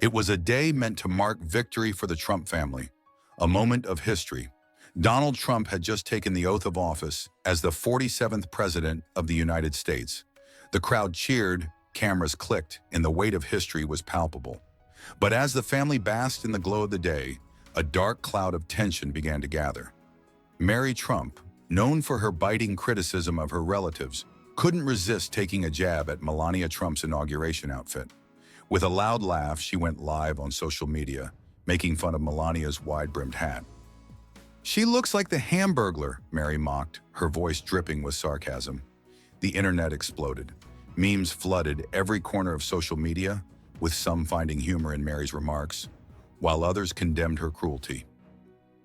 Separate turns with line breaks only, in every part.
It was a day meant to mark victory for the Trump family, a moment of history. Donald Trump had just taken the oath of office as the 47th President of the United States. The crowd cheered, cameras clicked, and the weight of history was palpable. But as the family basked in the glow of the day, a dark cloud of tension began to gather. Mary Trump, known for her biting criticism of her relatives, couldn't resist taking a jab at Melania Trump's inauguration outfit. With a loud laugh, she went live on social media, making fun of Melania's wide-brimmed hat. "She looks like the Hamburglar," Mary mocked, her voice dripping with sarcasm. The internet exploded. Memes flooded every corner of social media, with some finding humor in Mary's remarks, while others condemned her cruelty.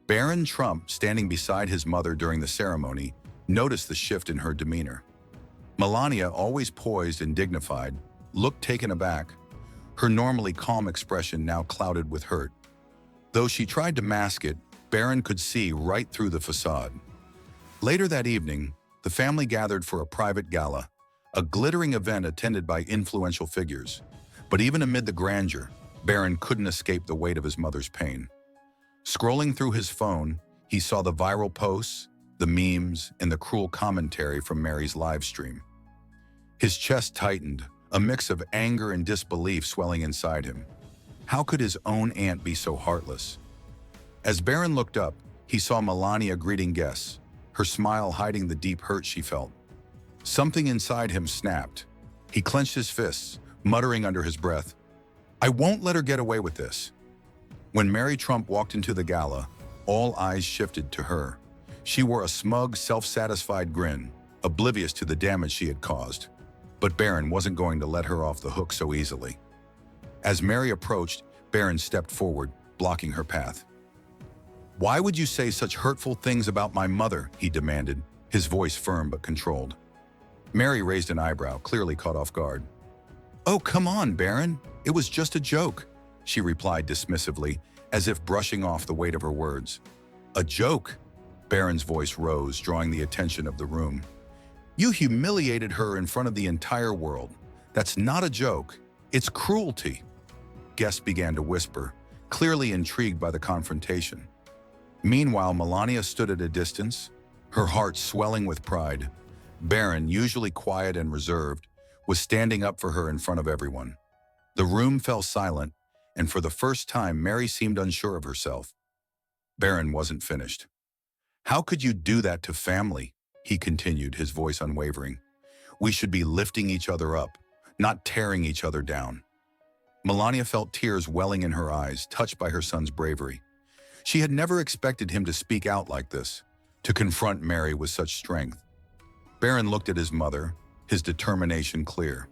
Barron Trump, standing beside his mother during the ceremony, noticed the shift in her demeanor. Melania, always poised and dignified, looked taken aback, her normally calm expression now clouded with hurt. Though she tried to mask it, Barron could see right through the facade. Later that evening, the family gathered for a private gala, a glittering event attended by influential figures. But even amid the grandeur, Barron couldn't escape the weight of his mother's pain. Scrolling through his phone, he saw the viral posts, the memes, and the cruel commentary from Mary's live stream. His chest tightened, a mix of anger and disbelief swelling inside him. How could his own aunt be so heartless? As Barron looked up, he saw Melania greeting guests, her smile hiding the deep hurt she felt. Something inside him snapped. He clenched his fists, muttering under his breath, "I won't let her get away with this." When Mary Trump walked into the gala, all eyes shifted to her. She wore a smug, self-satisfied grin, oblivious to the damage she had caused. But Barron wasn't going to let her off the hook so easily. As Mary approached, Barron stepped forward, blocking her path. "Why would you say such hurtful things about my mother?" he demanded, his voice firm but controlled. Mary raised an eyebrow, clearly caught off guard. "Oh, come on, Barron. It was just a joke," she replied dismissively, as if brushing off the weight of her words. "A joke?" Barron's voice rose, drawing the attention of the room. "You humiliated her in front of the entire world. That's not a joke. It's cruelty." Guests began to whisper, clearly intrigued by the confrontation. Meanwhile, Melania stood at a distance, her heart swelling with pride. Barron, usually quiet and reserved, was standing up for her in front of everyone. The room fell silent, and for the first time, Mary seemed unsure of herself. Barron wasn't finished. "How could you do that to family?" he continued, his voice unwavering. "We should be lifting each other up, not tearing each other down." Melania felt tears welling in her eyes, touched by her son's bravery. She had never expected him to speak out like this, to confront Mary with such strength. Barron looked at his mother, his determination clear.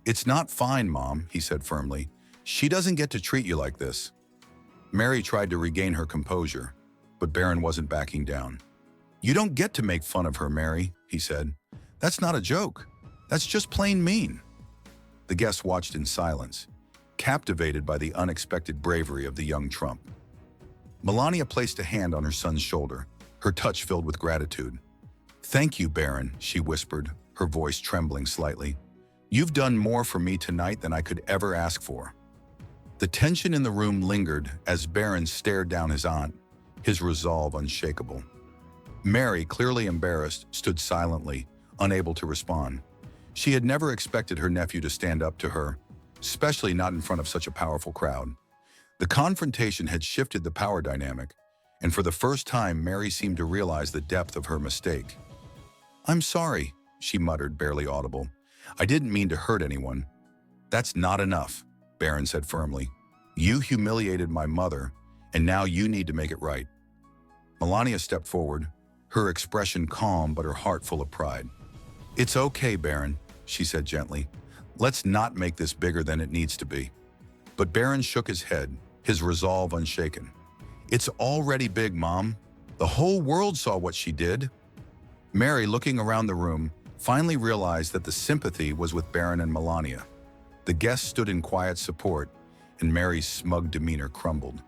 "It's not fine, Mom," he said firmly. "She doesn't get to treat you like this." Mary tried to regain her composure, but Barron wasn't backing down. "You don't get to make fun of her, Mary," he said. "That's not a joke. That's just plain mean." The guests watched in silence, captivated by the unexpected bravery of the young Trump. Melania placed a hand on her son's shoulder, her touch filled with gratitude. "Thank you, Barron," she whispered, her voice trembling slightly. "You've done more for me tonight than I could ever ask for." The tension in the room lingered as Barron stared down his aunt, his resolve unshakable. Mary, clearly embarrassed, stood silently, unable to respond. She had never expected her nephew to stand up to her, especially not in front of such a powerful crowd. The confrontation had shifted the power dynamic, and for the first time, Mary seemed to realize the depth of her mistake. "I'm sorry," she muttered, barely audible. "I didn't mean to hurt anyone." "That's not enough," Barron said firmly. "You humiliated my mother, and now you need to make it right." Melania stepped forward, her expression calm but her heart full of pride. "It's okay, Barron," she said gently. "Let's not make this bigger than it needs to be." But Barron shook his head, his resolve unshaken. "It's already big, Mom. The whole world saw what she did." Mary, looking around the room, finally realized that the sympathy was with Barron and Melania. The guests stood in quiet support, and Mary's smug demeanor crumbled.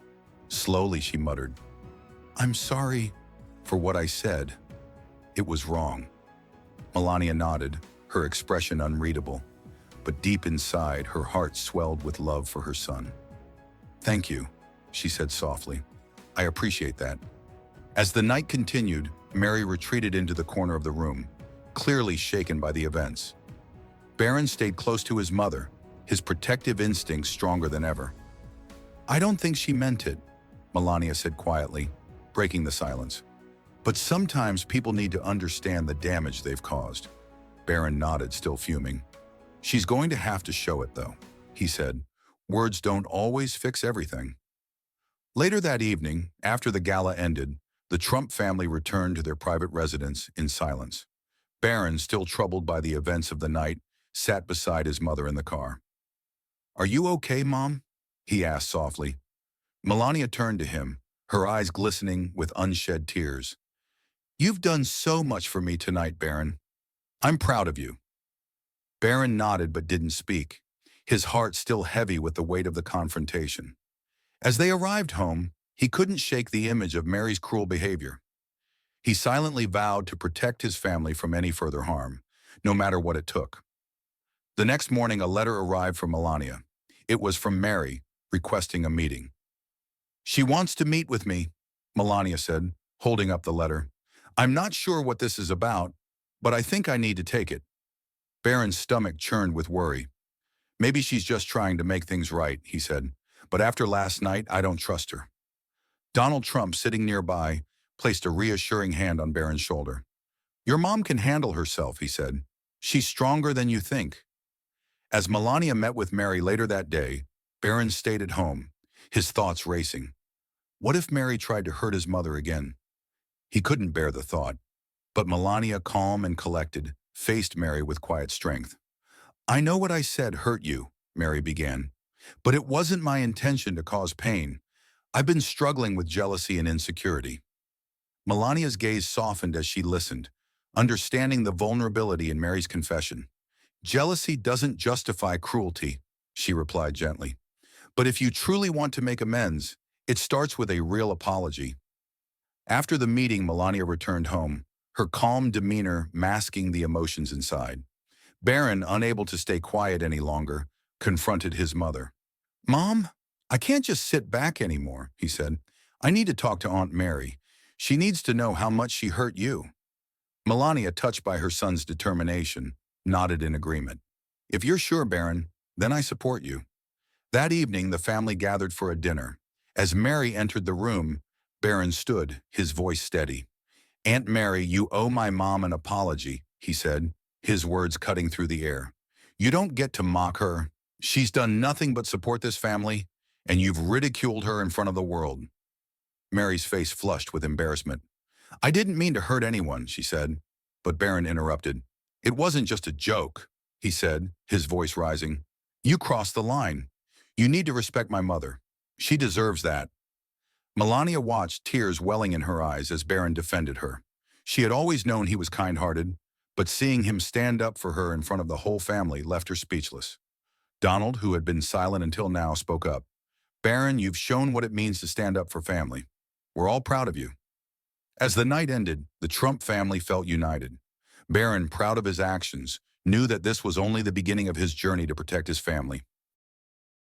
Slowly, she muttered, "I'm sorry for what I said. It was wrong." Melania nodded, her expression unreadable, but deep inside, her heart swelled with love for her son. "Thank you," she said softly. "I appreciate that." As the night continued, Mary retreated into the corner of the room, clearly shaken by the events. Barron stayed close to his mother, his protective instincts stronger than ever. "I don't think she meant it," Melania said quietly, breaking the silence. "But sometimes people need to understand the damage they've caused." Barron nodded, still fuming. "She's going to have to show it, though," he said. "Words don't always fix everything." Later that evening, after the gala ended, the Trump family returned to their private residence in silence. Barron, still troubled by the events of the night, sat beside his mother in the car. "Are you okay, Mom?" he asked softly. Melania turned to him, her eyes glistening with unshed tears. "You've done so much for me tonight, Barron. I'm proud of you." Barron nodded but didn't speak, his heart still heavy with the weight of the confrontation. As they arrived home, he couldn't shake the image of Mary's cruel behavior. He silently vowed to protect his family from any further harm, no matter what it took. The next morning, a letter arrived from Melania. It was from Mary, requesting a meeting. "She wants to meet with me," Melania said, holding up the letter. "I'm not sure what this is about, but I think I need to take it." Barron's stomach churned with worry. "Maybe she's just trying to make things right," he said. "But after last night, I don't trust her." Donald Trump, sitting nearby, placed a reassuring hand on Barron's shoulder. "Your mom can handle herself," he said. "She's stronger than you think." As Melania met with Mary later that day, Barron stayed at home, his thoughts racing. What if Mary tried to hurt his mother again? He couldn't bear the thought. But Melania, calm and collected, faced Mary with quiet strength. "I know what I said hurt you," Mary began. "But it wasn't my intention to cause pain. I've been struggling with jealousy and insecurity." Melania's gaze softened as she listened, understanding the vulnerability in Mary's confession. "Jealousy doesn't justify cruelty," she replied gently. "But if you truly want to make amends, it starts with a real apology." After the meeting, Melania returned home, her calm demeanor masking the emotions inside. Barron, unable to stay quiet any longer, confronted his mother. "Mom, I can't just sit back anymore," he said. "I need to talk to Aunt Mary. She needs to know how much she hurt you." Melania, touched by her son's determination, nodded in agreement. "If you're sure, Barron, then I support you." That evening, the family gathered for a dinner. As Mary entered the room, Barron stood, his voice steady. "Aunt Mary, you owe my mom an apology," he said, his words cutting through the air. "You don't get to mock her. She's done nothing but support this family, and you've ridiculed her in front of the world." Mary's face flushed with embarrassment. "I didn't mean to hurt anyone," she said. But Barron interrupted. "It wasn't just a joke," he said, his voice rising. "You crossed the line. You need to respect my mother. She deserves that." Melania watched, tears welling in her eyes as Barron defended her. She had always known he was kind-hearted, but seeing him stand up for her in front of the whole family left her speechless. Donald, who had been silent until now, spoke up. "Barron, you've shown what it means to stand up for family. We're all proud of you." As the night ended, the Trump family felt united. Barron, proud of his actions, knew that this was only the beginning of his journey to protect his family.